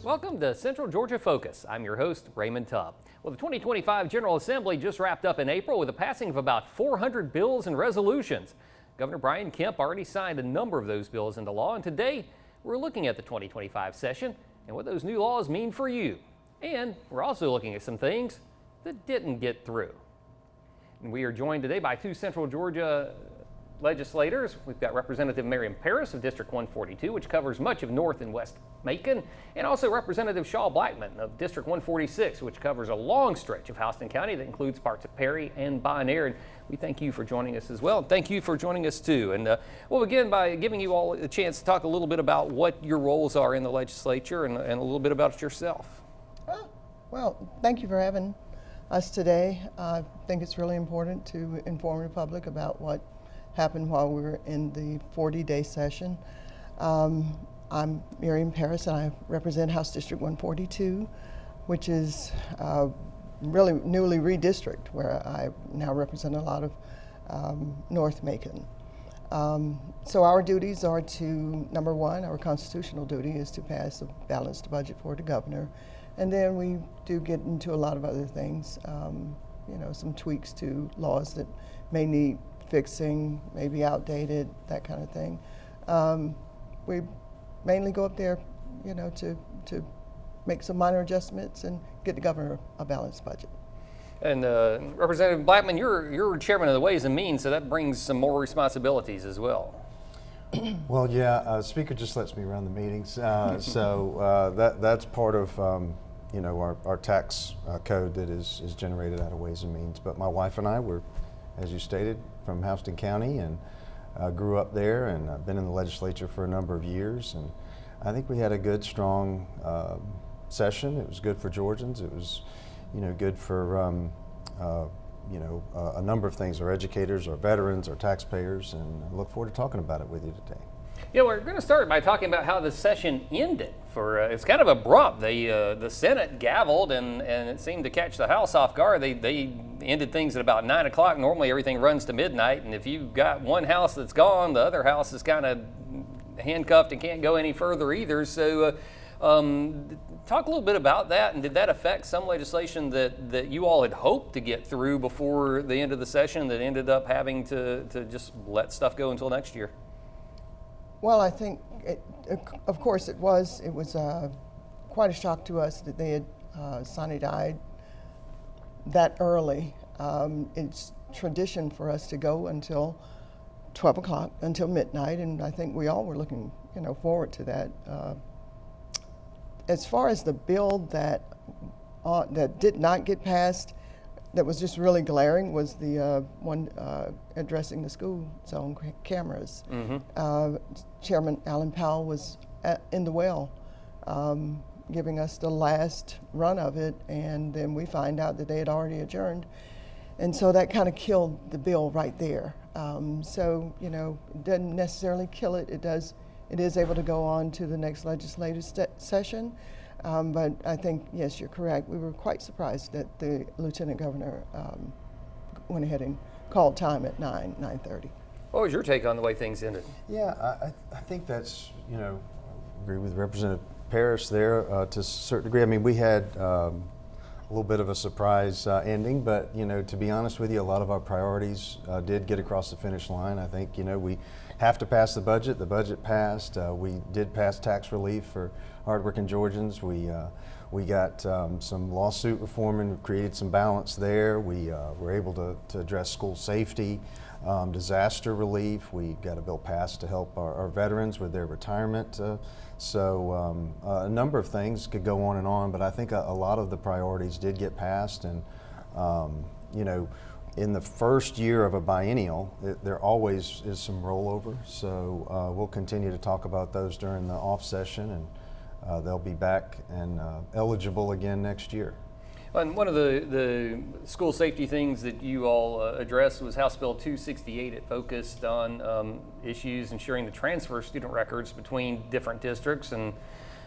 Welcome to Central Georgia Focus. I'm your host, Raymond Tubb. Well, the 2025 General Assembly just wrapped up in April with the passing of about 400 bills and resolutions. Governor Brian Kemp already signed a number of those bills into law, and today we're looking at the 2025 session and what those new laws mean for you. And we're also looking at some things that didn't get through. And we are joined today by two Central Georgia legislators. We've got Representative Miriam of District 142, which covers much of North and West Macon, and also Representative Blackman of District 146, which covers a long stretch of Houston County that includes parts of Perry and Bonaire. And we thank you for joining us as well. Thank you for joining us too. And we'll begin by giving you all a chance to talk a little bit about what your roles are in the legislature and a little bit about yourself. Well, thank you for having us today. I think it's really important to inform the public about what happened while we were in the 40-day session. I'm Miriam and I represent House District 142, which is really newly redistricted, where I now represent a lot of North Macon. So our duties are to, number one, our constitutional duty is to pass a balanced budget for the governor. And then we do get into a lot of other things, some tweaks to laws that may need fixing, maybe outdated, that kind of thing. We mainly go up there, to make some minor adjustments and get the governor a balanced budget. And Representative Blackman, you're chairman of the Ways and Means, so that brings some more responsibilities as well. Well, yeah, Speaker just lets me run the meetings, so that's part of our tax code that is generated out of Ways and Means. But my wife and I were, as you stated, from Houston County, and grew up there, and I've been in the legislature for a number of years, and I think we had a good, strong session. It was good for Georgians. It was, good for a number of things: our educators, our veterans, our taxpayers, and I look forward to talking about it with you today. We're going to start by talking about how the session ended. It's kind of abrupt. The Senate gavelled, and it seemed to catch the House off guard. They ended things at about 9 o'clock. Normally everything runs to midnight, and if you've got one house that's gone, the other house is kind of handcuffed and can't go any further either. So talk a little bit about that, and did that affect some legislation that you all had hoped to get through before the end of the session that ended up having to just let stuff go until next year? Well, I think, of course, it was quite a shock to us that they had sine-died that early. It's tradition for us to go until 12 o'clock, until midnight, and I think we all were looking, forward to that. As far as the bill that did not get passed, that was just really glaring, was the one addressing the school zone cameras. Mm-hmm. Chairman Alan Powell was in the well, giving us the last run of it, and then we find out that they had already adjourned. And so that kind of killed the bill right there. It doesn't necessarily kill it. It is able to go on to the next legislative session. But I think, yes, you're correct. We were quite surprised that the Lieutenant Governor went ahead and called time at 9:30. What was your take on the way things ended? Yeah, I think that's, agree with Representative Parrish there to a certain degree. I mean, we had a little bit of a surprise ending, but, to be honest with you, a lot of our priorities did get across the finish line. I think, we have to pass the budget. The budget passed. We did pass tax relief for hardworking Georgians. We got some lawsuit reform and created some balance there. We were able to address school safety, disaster relief. We got a bill passed to help our veterans with their retirement. So a number of things could go on and on, but I think a lot of the priorities did get passed. And in the first year of a biennial, there always is some rollover. So we'll continue to talk about those during the off session, and they'll be back and eligible again next year. And one of the school safety things that you all addressed was House Bill 268. It focused on issues ensuring the transfer of student records between different districts and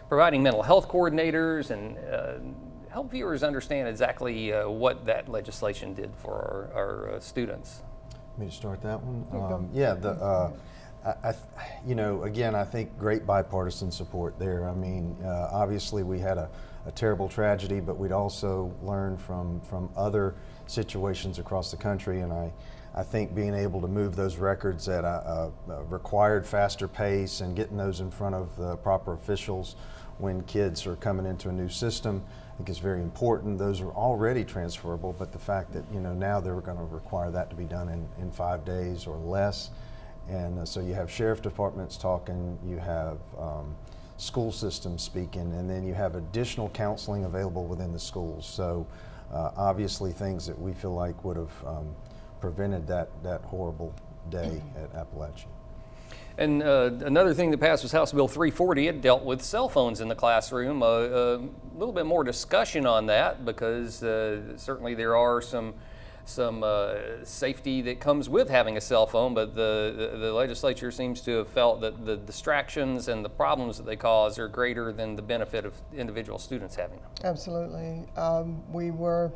providing mental health coordinators, and help viewers understand exactly what that legislation did for our students. Let me start that one. Again, I think great bipartisan support there. I mean, obviously we had a terrible tragedy, but we'd also learned from other situations across the country, and I think being able to move those records at a required faster pace and getting those in front of the proper officials when kids are coming into a new system, I think is very important. Those are already transferable, but the fact that now they're going to require that to be done in 5 days or less. And so you have sheriff departments talking, you have school systems speaking, and then you have additional counseling available within the schools. So obviously things that we feel like would have prevented that horrible day at Appalachian. And another thing that passed was House Bill 340. It dealt with cell phones in the classroom. A little bit more discussion on that because certainly there are some safety that comes with having a cell phone, but the legislature seems to have felt that the distractions and the problems that they cause are greater than the benefit of individual students having them. Absolutely. We were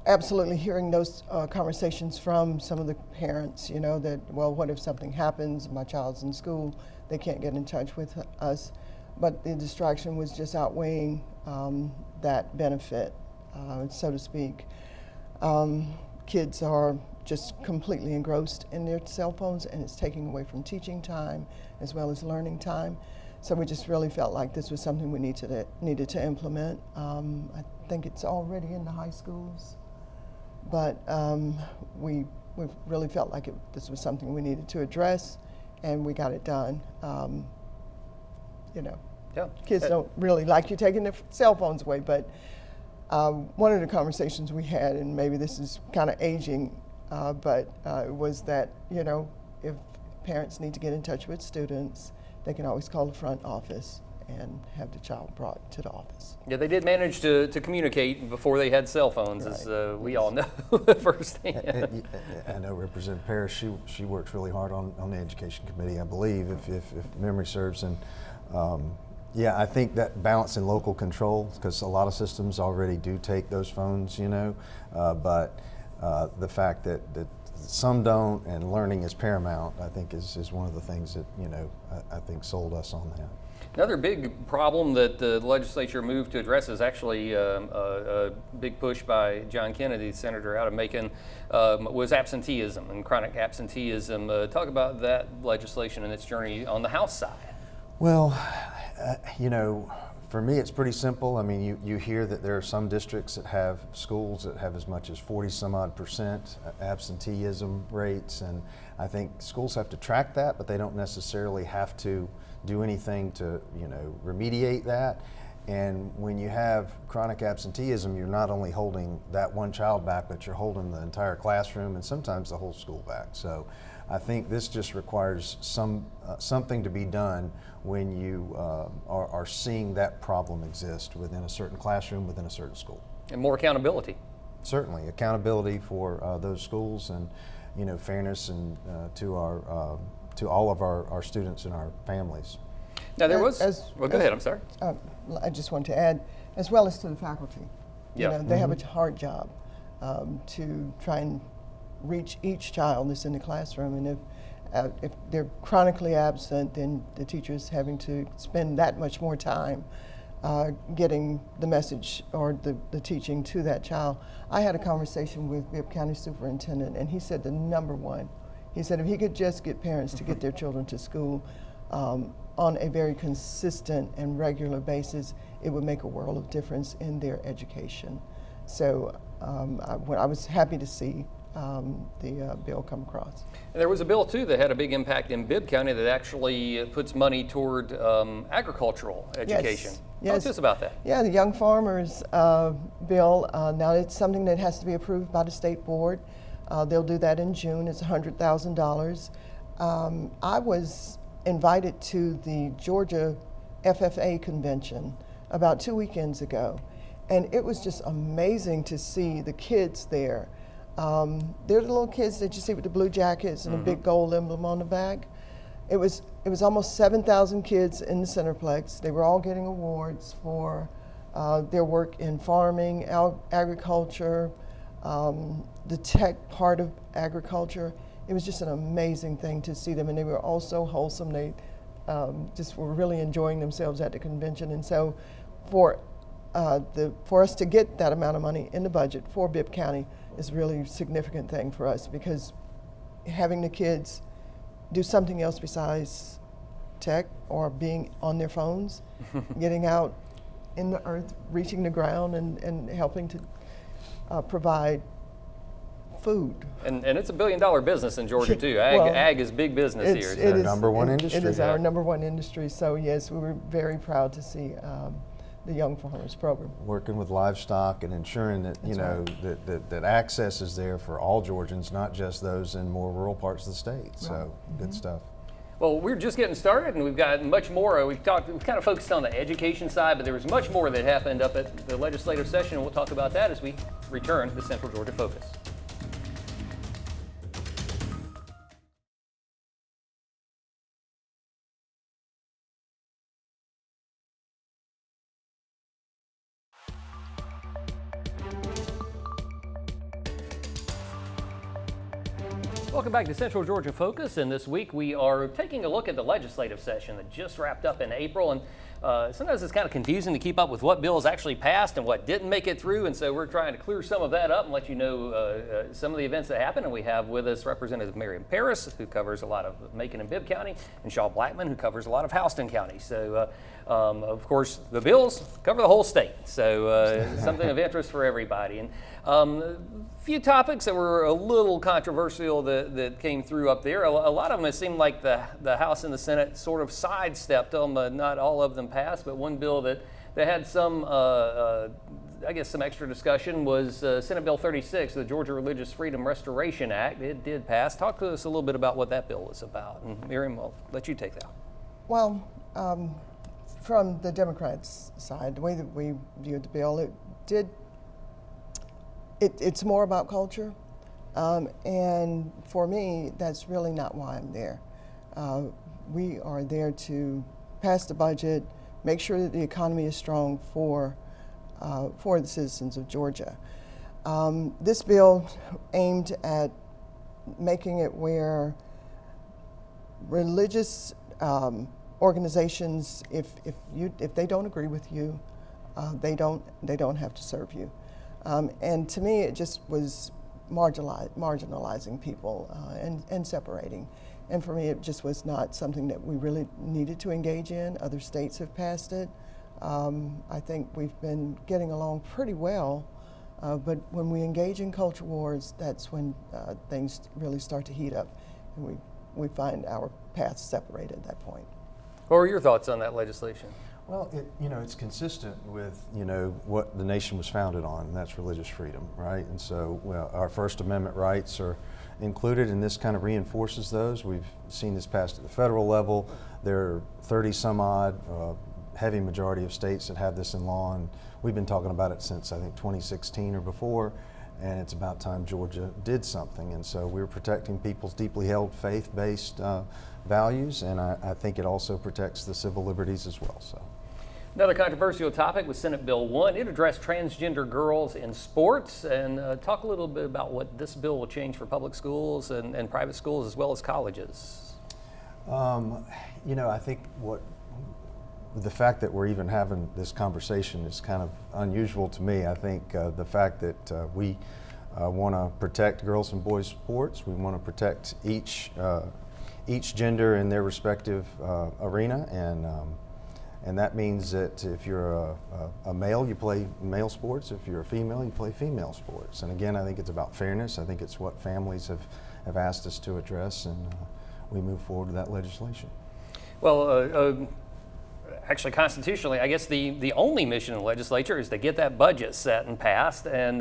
absolutely hearing those conversations from some of the parents, that, well, what if something happens, my child's in school, they can't get in touch with us. But the distraction was just outweighing that benefit, so to speak. Kids are just completely engrossed in their cell phones, and it's taking away from teaching time as well as learning time. So we just really felt like this was something we needed to implement. I think it's already in the high schools, but we really felt like this was something we needed to address, and we got it done. Yeah. Kids don't really like you taking their cell phones away, but one of the conversations we had, and maybe this is kind of aging, but was that, if parents need to get in touch with students, they can always call the front office and have the child brought to the office. Yeah, they did manage to communicate before they had cell phones, right, as we all know firsthand. I know Representative Parrish, she works really hard on the Education Committee, I believe, if memory serves. And yeah, I think that balance in local control, because a lot of systems already do take those phones, but the fact that some don't and learning is paramount, I think is one of the things that, I think sold us on that. Another big problem that the legislature moved to address is actually a big push by John Kennedy, the senator out of Macon, was absenteeism and chronic absenteeism. Talk about that legislation and its journey on the House side. Well, for me, it's pretty simple. I mean, you hear that there are some districts that have schools that have as much as 40-some-odd% absenteeism rates, and I think schools have to track that, but they don't necessarily have to do anything to, remediate that. And when you have chronic absenteeism, you're not only holding that one child back, but you're holding the entire classroom and sometimes the whole school back. So I think this just requires something to be done when you are seeing that problem exist within a certain classroom, within a certain school. And more accountability. Certainly, accountability for those schools, and fairness and to all of our students and our families. Now there was. Go ahead. I'm sorry. I just want to add, as well as to the faculty. Yeah. They have a hard job to try and reach each child that's in the classroom, and if they're chronically absent, then the teacher's having to spend that much more time getting the message or the teaching to that child. I had a conversation with Bibb County Superintendent, and he said he said if he could just get parents to get their children to school on a very consistent and regular basis, it would make a world of difference in their education. So I was happy to see the bill come across. And there was a bill too that had a big impact in Bibb County that actually puts money toward agricultural education. Yes. Talk to us about that. Yeah, the Young Farmers bill. Now it's something that has to be approved by the state board. They'll do that in June. It's $100,000. I was invited to the Georgia FFA convention about 2 weekends ago, and it was just amazing to see the kids there. They're the little kids that you see with the blue jackets and a big gold emblem on the back. It was almost 7,000 kids in the Centerplex. They were all getting awards for their work in farming, agriculture, the tech part of agriculture. it was just an amazing thing to see them, and they were all so wholesome. They just were really enjoying themselves at the convention, and so for us to get that amount of money in the budget for Bibb County is really a significant thing for us, because having the kids do something else besides tech or being on their phones, getting out in the earth, reaching the ground, and helping to provide food. And it's a billion-dollar business in Georgia too. Ag is big business here. It's our number one industry. It is our number one industry. So yes, we were very proud to see the Young Farmers Program. Working with livestock and ensuring that that access is there for all Georgians, not just those in more rural parts of the state. Right. So good stuff. Well, we're just getting started, and we've got much more. We've kind of focused on the education side, but there was much more that happened up at the legislative session, and we'll talk about that as we return to Central Georgia Focus. Welcome back to Central Georgia Focus, and this week we are taking a look at the legislative session that just wrapped up in April, and sometimes it's kind of confusing to keep up with what bills actually passed and what didn't make it through, and so we're trying to clear some of that up and let you know some of the events that happened. And we have with us Representative Miriam, who covers a lot of Macon and Bibb County, and Blackman, who covers a lot of Houston County. So of course the bills cover the whole state, so something of interest for everybody. And a few topics that were a little controversial that came through up there. A lot of them, it seemed like the House and the Senate sort of sidestepped them. Not all of them passed, but one bill that had some, I guess, some extra discussion was Senate Bill 36, the Georgia Religious Freedom Restoration Act. It did pass. Talk to us a little bit about what that bill was about. And Miriam, I'll let you take that. Well, from the Democrats' side, the way that we viewed the bill, it's more about culture, and for me, that's really not why I'm there. We are there to pass the budget, make sure that the economy is strong for the citizens of Georgia. This bill aimed at making it where religious organizations, if they don't agree with you, they don't have to serve you. And to me, it just was marginalizing people and separating. And for me, it just was not something that we really needed to engage in. Other states have passed it. I think we've been getting along pretty well, but when we engage in culture wars, that's when things really start to heat up, and we find our paths separate at that point. What were your thoughts on that legislation? Well, it's consistent with, what the nation was founded on, and that's religious freedom, right? And so our First Amendment rights are included, and this kind of reinforces those. We've seen this passed at the federal level. There are 30 some odd, heavy majority of states that have this in law, and we've been talking about it since, I think, 2016 or before, and it's about time Georgia did something. And so we're protecting people's deeply held faith-based values, and I think it also protects the civil liberties as well. So. Another controversial topic was Senate Bill 1. It addressed transgender girls in sports, and talk a little bit about what this bill will change for public schools and private schools as well as colleges. I think the fact that we're even having this conversation is kind of unusual to me. I think the fact that we want to protect girls and boys sports, we want to protect each gender in their respective arena, and that means that if you're a male, you play male sports. If you're a female, you play female sports. And again, I think it's about fairness. I think it's what families have asked us to address, and we move forward with that legislation. Well, actually, constitutionally, I guess the only mission of the legislature is to get that budget set and passed. And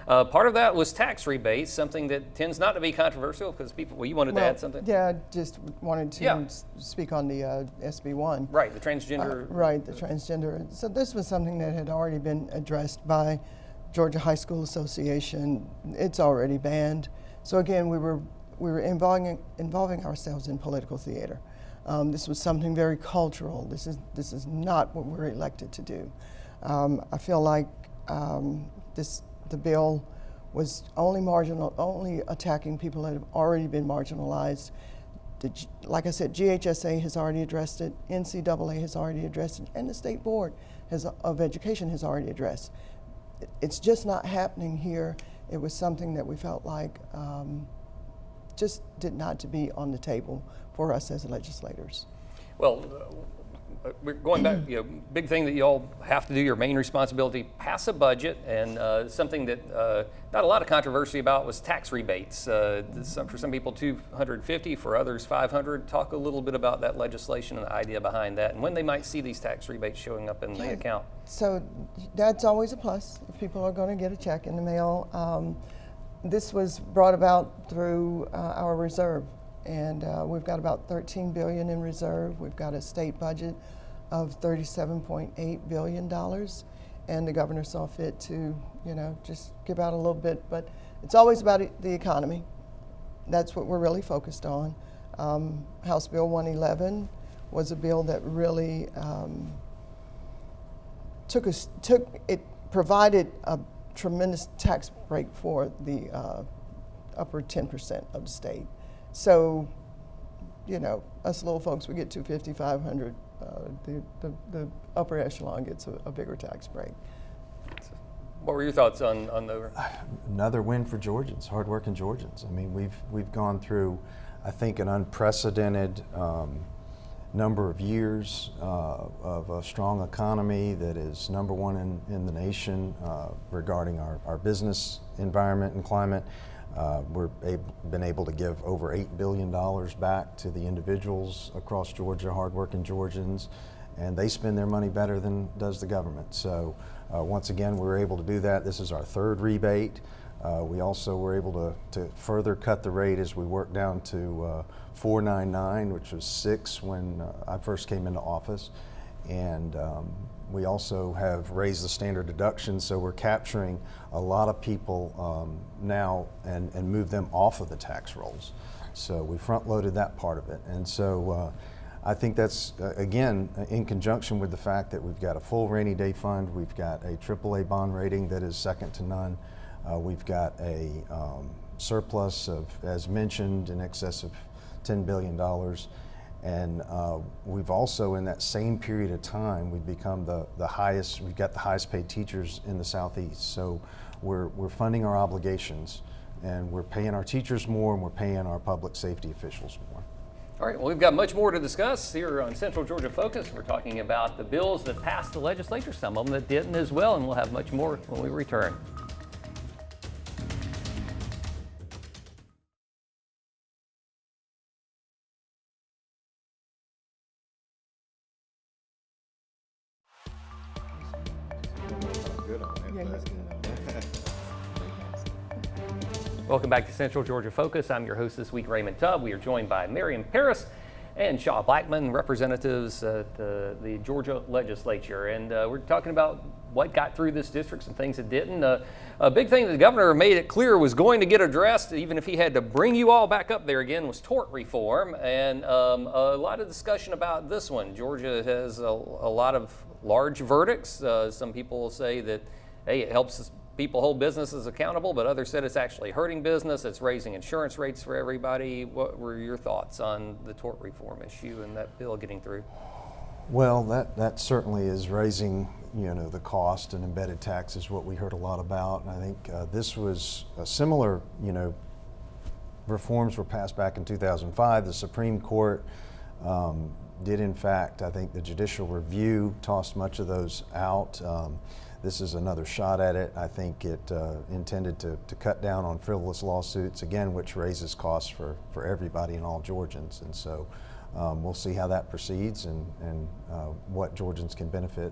part of that was tax rebates, something that tends not to be controversial because people, you wanted to add something? Yeah, I just wanted to speak on the SB1. Right, the transgender. Right, the transgender. So this was something that had already been addressed by Georgia High School Association. It's already banned. So again, we were involving ourselves in political theater. This was something very cultural. This is not what we're elected to do. I feel like the bill was only attacking people that have already been marginalized. Like I said, GHSA has already addressed it, NCAA has already addressed it, and the State Board of Education has already addressed. It's just not happening here. It was something that we felt like just did not to be on the table for us as legislators. Well, we're going back, big thing that you all have to do, your main responsibility, pass a budget, and something that not a lot of controversy about was tax rebates. For some people, $250, for others, $500. Talk a little bit about that legislation and the idea behind that, and when they might see these tax rebates showing up in the account. So that's always a plus if people are going to get a check in the mail. This was brought about through our reserve. And we've got about $13 billion in reserve. We've got a state budget of $37.8 billion. And the governor saw fit to, just give out a little bit. But it's always about the economy. That's what we're really focused on. House Bill 111 was a bill that really provided a tremendous tax break for the upper 10% of the state. So, us little folks, we get $250, $500. The upper echelon gets a bigger tax break. What were your thoughts on the? Another win for Georgians, hardworking Georgians. I mean, we've gone through, I think, an unprecedented number of years of a strong economy that is number one in the nation regarding our business environment and climate. Been able to give over $8 billion back to the individuals across Georgia, hardworking Georgians, and they spend their money better than does the government. So once again, we were able to do that. This is our third rebate. We also were able to further cut the rate as we worked down to $4.99, which was $6 when I first came into office. And we also have raised the standard deduction, so we're capturing a lot of people now and move them off of the tax rolls. So we front-loaded that part of it. And so I think that's, again, in conjunction with the fact that we've got a full rainy day fund, we've got a AAA bond rating that is second to none, we've got a surplus of, as mentioned, in excess of $10 billion. And we've also, in that same period of time, we've become we've got the highest paid teachers in the Southeast. So we're funding our obligations, and we're paying our teachers more, and we're paying our public safety officials more. All right, well, we've got much more to discuss here on Central Georgia Focus. We're talking about the bills that passed the legislature, some of them that didn't as well, and we'll have much more when we return. Welcome back to Central Georgia Focus. I'm your host this week, Raymond Tubb. We are joined by Miriam and Shaw Blackman, representatives at the Georgia legislature. And we're talking about what got through this district, some things that didn't. A big thing that the governor made it clear was going to get addressed, even if he had to bring you all back up there again, was tort reform. And a lot of discussion about this one. Georgia has a lot of large verdicts. Some people will say that, hey, it helps people hold businesses accountable, but others said it's actually hurting business. It's raising insurance rates for everybody. What were your thoughts on the tort reform issue and that bill getting through? Well, that certainly is raising, the cost, and embedded tax is what we heard a lot about. And I think this was a similar, reforms were passed back in 2005. The Supreme Court did, in fact, I think the judicial review tossed much of those out. This is another shot at it. I think it intended to cut down on frivolous lawsuits, again, which raises costs for everybody and all Georgians. And so we'll see how that proceeds and what Georgians can benefit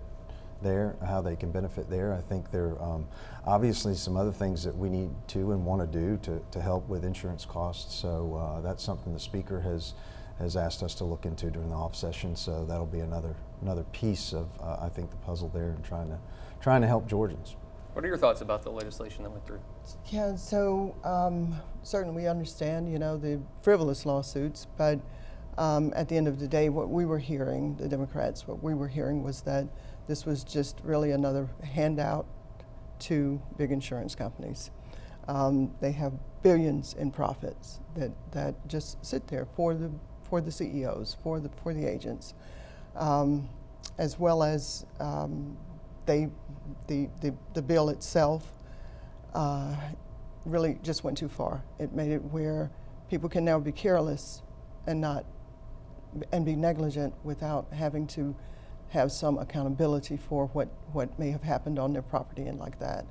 there, how they can benefit there. I think there are obviously some other things that we need to and want to do to help with insurance costs. So that's something the Speaker has asked us to look into during the off session. So that'll be another piece of I think the puzzle there in trying to help Georgians. What are your thoughts about the legislation that went through? Yeah, so certainly we understand, the frivolous lawsuits, but at the end of the day, what we were hearing, the Democrats, what we were hearing was that this was just really another handout to big insurance companies. They have billions in profits that just sit there for the CEOs, for the agents, as well as the bill itself really just went too far. It made it where people can now be careless and be negligent without having to have some accountability for what may have happened on their property and like that.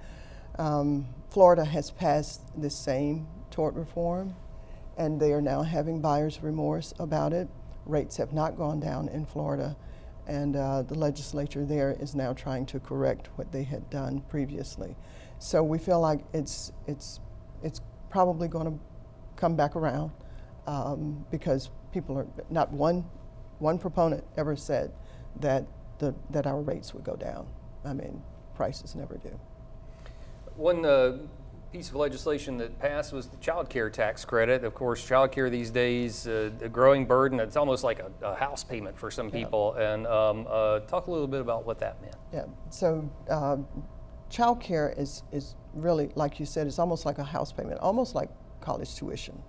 Florida has passed the same tort reform, and they are now having buyer's remorse about it. Rates have not gone down in Florida, and the legislature there is now trying to correct what they had done previously. So we feel like it's probably going to come back around because people are not one proponent ever said that our rates would go down. I mean, prices never do. One piece of legislation that passed was the child care tax credit. Of course, child care these days, a growing burden. It's almost like a house payment for some people. And talk a little bit about what that meant. Yeah, so child care is really, like you said, it's almost like a house payment, almost like college tuition.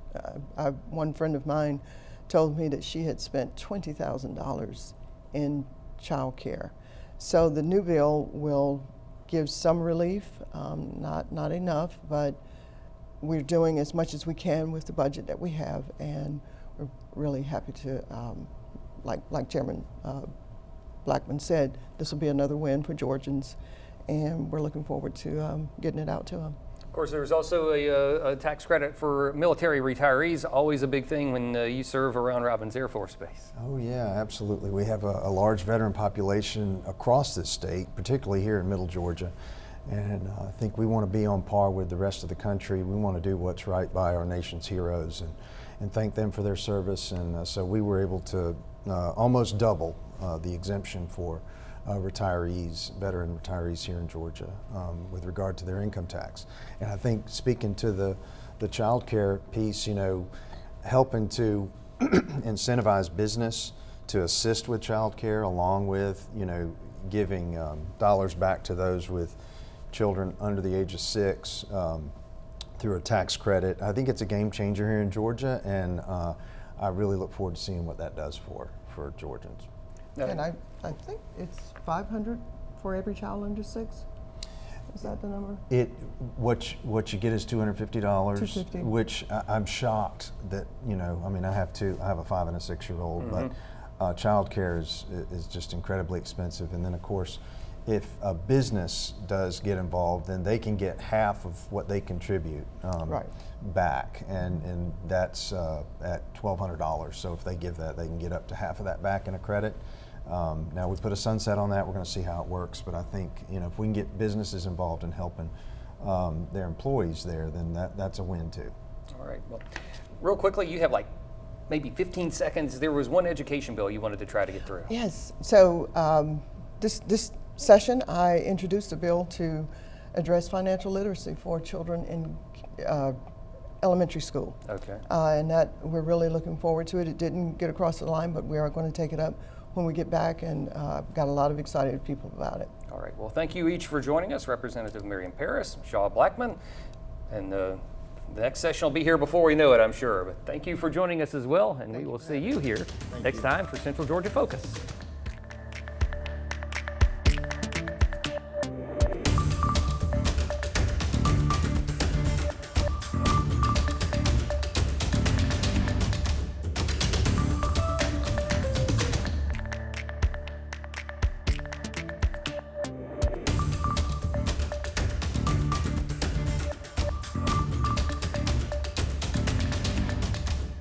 One friend of mine told me that she had spent $20,000 in child care. So the new bill will give some relief, not enough, but we're doing as much as we can with the budget that we have, and we're really happy to, like Chairman Blackman said, this will be another win for Georgians, and we're looking forward to getting it out to them. Of course, there's also a tax credit for military retirees, always a big thing when you serve around Robins Air Force Base. Oh yeah, absolutely. We have a large veteran population across this state, particularly here in Middle Georgia. And I think we want to be on par with the rest of the country. We want to do what's right by our nation's heroes and thank them for their service. And so we were able to almost double the exemption for veteran retirees here in Georgia with regard to their income tax. And I think speaking to the child care piece, helping to incentivize business to assist with child care along with, giving dollars back to those with children under the age of 6 through a tax credit. I think it's a game changer here in Georgia, and I really look forward to seeing what that does for Georgians. And I think it's $500 for every child under 6. Is that the number? What you get is $250, $250. Which I'm shocked that I have a 5 and a 6-year-old, Mm-hmm. but child care is just incredibly expensive. And then of course, if a business does get involved, then they can get half of what they contribute back, and that's at $1,200. So if they give that, they can get up to half of that back in a credit. Now we put a sunset on that. We're going to see how it works, but I think if we can get businesses involved in helping their employees there, then that's a win too. All right. Well, real quickly, you have like maybe 15 seconds. There was one education bill you wanted to try to get through. Yes. So this session, I introduced a bill to address financial literacy for children in elementary school. Okay. And that we're really looking forward to it. It didn't get across the line, but we are going to take it up when we get back, and got a lot of excited people about it. All right. Well, thank you each for joining us, Representative Miriam Paris, Shaw Blackman, and the next session will be here before we know it, I'm sure. But thank you for joining us as well, and we will see you here next time for Central Georgia Focus.